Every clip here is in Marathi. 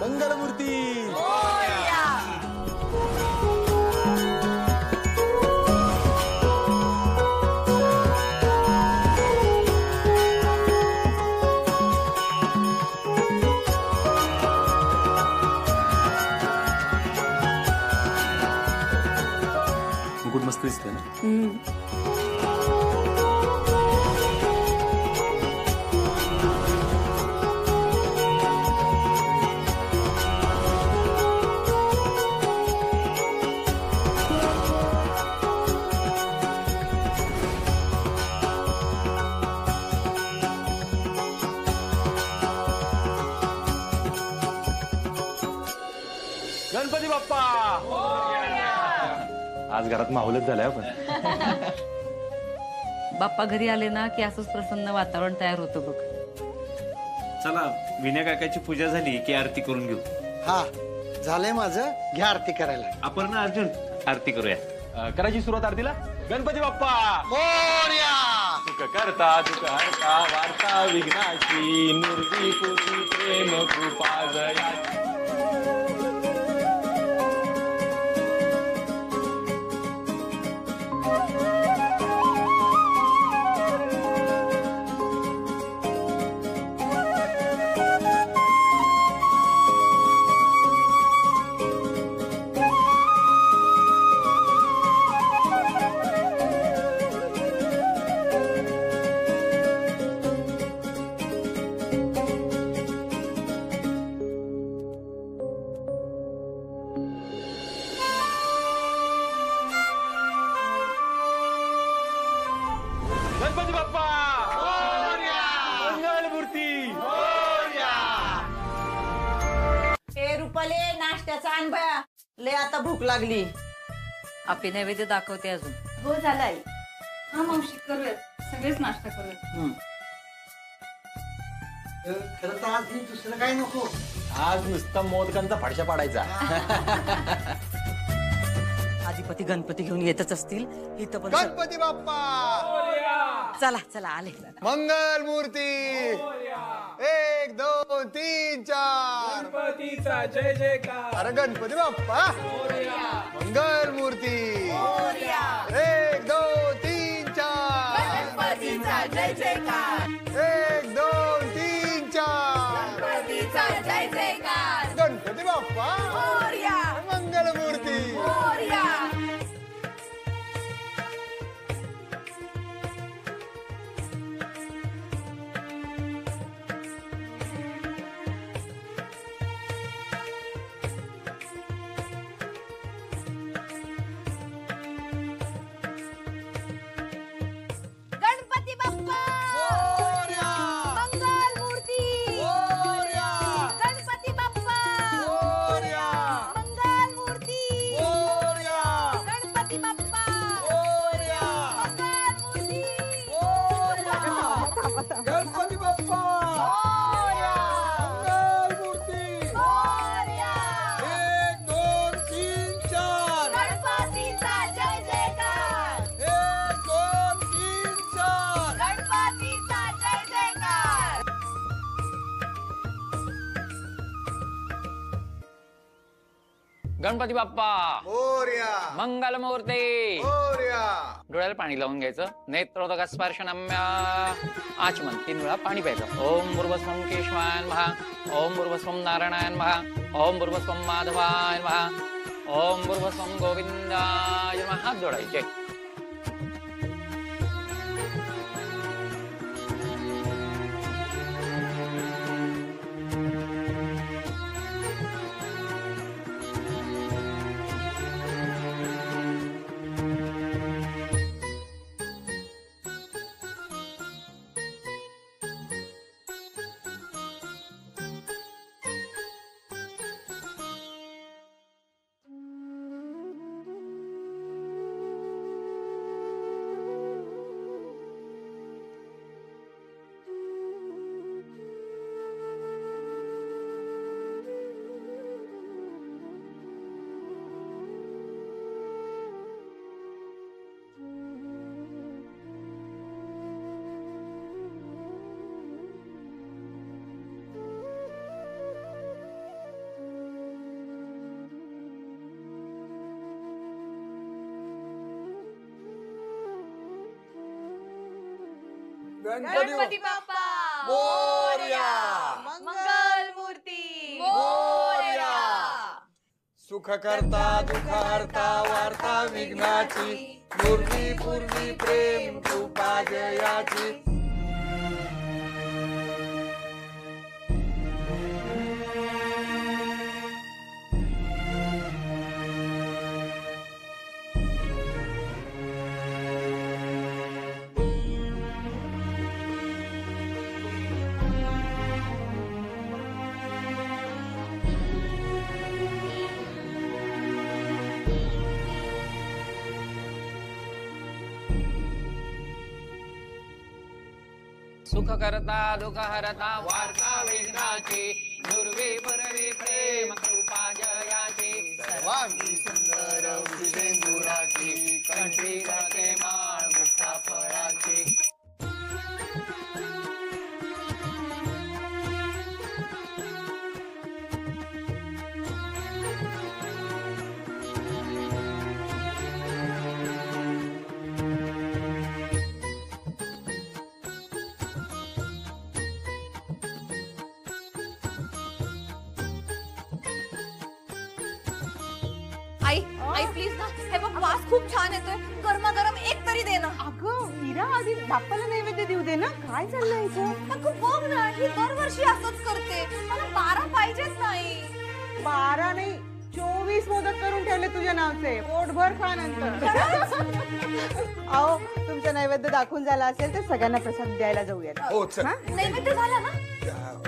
मंगलमूर्ती मुकुट मस्त दिसतोय ना. गणपती बाप्पा आज घरात माहोलच झालाय पण. बाप्पा घरी आले ना की असंच प्रसन्न वातावरण तयार होतं बघ. चला विनय काकाची पूजा झाली की आरती करून घेऊ. हा झालंय माझं, घ्या आरती करायला. आपण ना अर्जुन आरती करूया. करायची सुरुवात आरतीला. गणपती बाप्पा मोरया. सुख करता दुःख हरता वार्ता विघ्नाची निर्विपुरी प्रेम कृपा जयाची. गणपती बाप्पा मंगलमूर्ती. ए रुपाले नाश्त्याचा आण बया, लय आता भूक लागली. आपली नैवेद्य दाखवते अजून. हो झालाय. हा मावशी करूयात, सगळेच नाश्ता करूयात. खरं तर आज मी दुसरं काय नको. आज नुसता मोदकांचा फडशा पाडायचा. अधिपती गणपती घेऊन येतच असतील इथं पण. गणपती बाप्पा चला चला आले. मंगल मूर्ती. 1 2 3 4. गणपतीचा जय जयकार. अरे गणपती बाप्पा मंगल मूर्ती. 1 2 3 4. गणपतीचा जय जयकार. 1 2 3 4. गणपतीचा जय जयकार. गणपती बाप्पा मंगल मूर्ती. गणपती बाप्पा मंगल मूर्ती. गणपती बाप्पा मंगल मूर्ती. गणपती बाप्पा मंगल मूर्ती. गणपती बाप्पा मंगल मूर्ती. 1 2 3 4. गणपतीचा जय जयकार. 1 2 3 4. गणपतीचा जय जयकार. गणपती बाप्पा मोरया. मंगलमूर्ती. मोरया. डोळ्याला पाणी लावून घ्यायचं. नेत्रोदक स्पर्शनम्य आचमन 3 वेळा पाणी प्यायचं. ओम भूर्भुवस्वं केशवाय नमः. ओम भूर्भुवस्वं नारायणाय नमः. ओम भूर्भुवस्वं माधवाय नमः. ओम भूर्भुवस्वं गोविंदाय नमः. हात जोडायचे. गणपती बाप्पा मोरया. मंगल मूर्ती मोरया. सुख करता दुःख हरता वार्ता विघ्नाची मूर्ती पूर्वी प्रेम कृपा जयाची. सुख करता दुःख हरता वार्ता विघ्नाची दुर्वी पुरवी प्रेम कृपा जयाची. सर्वांगी सुंदर सिंदुराची कंठी गळते माळ मुक्ता फळाची. आई आई प्लीज ना, हे बघ वास खूप छान येतोय, गरमागरम एक तरी दे ना. अगं मीरा, आधी बाप्पाला नैवेद्य देऊ दे ना. काय चाललंय इथं? अगं बघ ना, ही दरवर्षी असंच करते. मला 12 पाहिजेच नाही. 12 नाही 24 मोदक करून ठेवले तुझ्या नावचे. पोटभर खा नंतर. अहो, तुमचं नैवेद्य दाखवून झाला असेल तर सगळ्यांना प्रसाद द्यायला जाऊयात. हो चल. नैवेद्य झाला ना?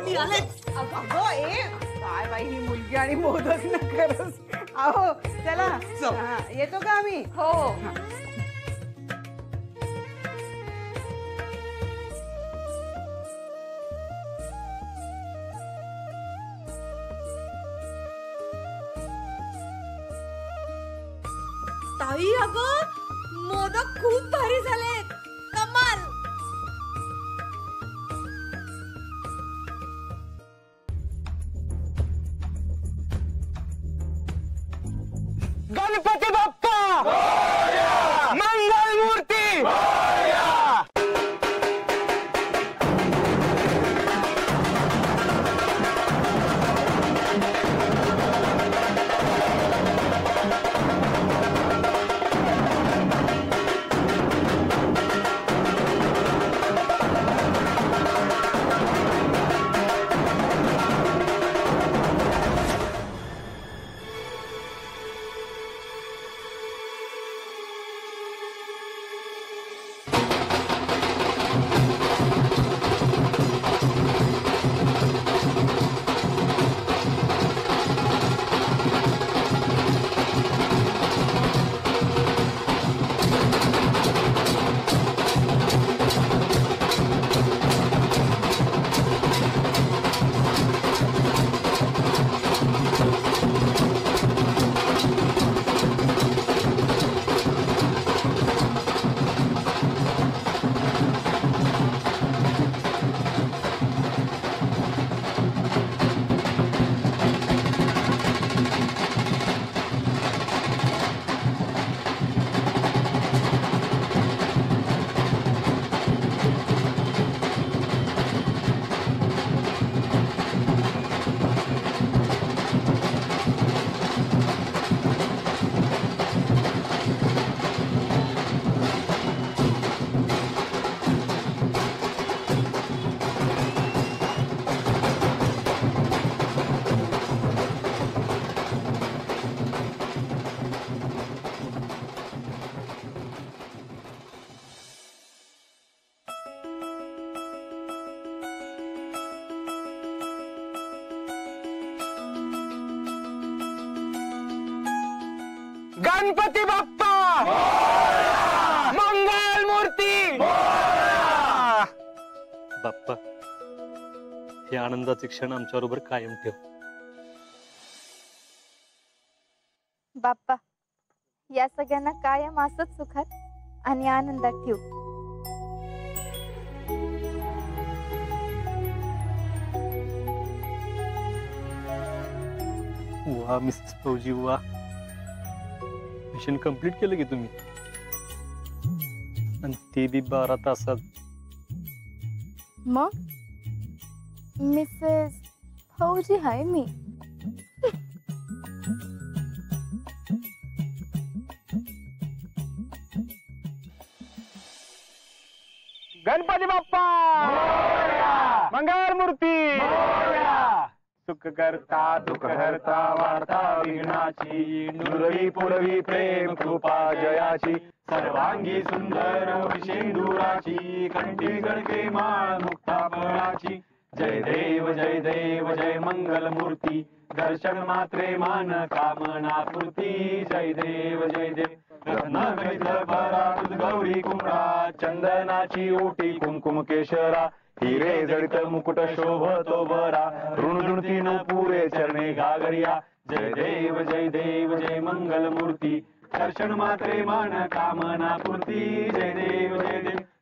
ती आलेच. अगं ए, काय बाई ही मुलगी आणि मोदक न करस. अहो चला. चल. हा, येतो का आम्ही? हो. ताई अगं मोदक खूप भारी झालेत, कमाल. गणपती बाप्पा मंगल मूर्ती. गणपती बाप्पा मंगल मूर्ती. बाप्पा, हे आनंदाचे क्षण आमच्या बरोबर कायम ठेव. बाप्पा, या सगळ्यांना कायम असंच सुखात आणि आनंदात ठेव. वा मिसेस फौजी, वा. मिशन कंप्लीट केलं की तुम्ही, आणि ते बी 12 तासात. मग मिसेस फौजी आहे मी. गणपती बाप्पा मंगल मूर्ती. सुख करता दुःख हरता वार्ता विघ्नाची नुरवी पुरवी प्रेम कृपा जयाची सर्वांगी सुंदर शेंदुराची कंठी गळके माळ मुक्ता फळाची. जय देव जय देव जय मंगल मूर्ती दर्शन मात्रे मान कामना पूर्ती. जय देव जय देव गौरी कुमरा चंदनाची ओटी कुमकुम केशरा हिरे जडित मुकुट शोभतो बरा ऋणदुणती न पुरे चरणे गागरिया. जय देव जय मंगल मूर्ती दर्शन मात्रे मान कामना पूर्ती. जय देव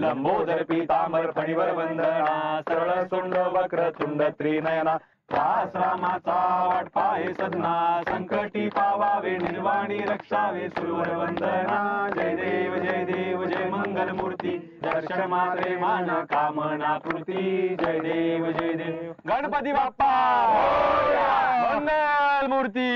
लंबोदर पीतांबर फणीवर वंदना सरळ सोंड वक्र तुंड त्रिनयना त्रास रामाचा वाट पाहे सदना संकटी पावावे निर्वाणी रक्षावे सुरवर वंदना. जय देव जय मंगल मूर्ती दर्शन मात्रे मान कामना पूर्ती. जय देव गणपती बाप्पा मंगल मूर्ती.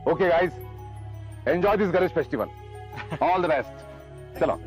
Okay guys, enjoy this Ganesh festival. All the best. Chalo.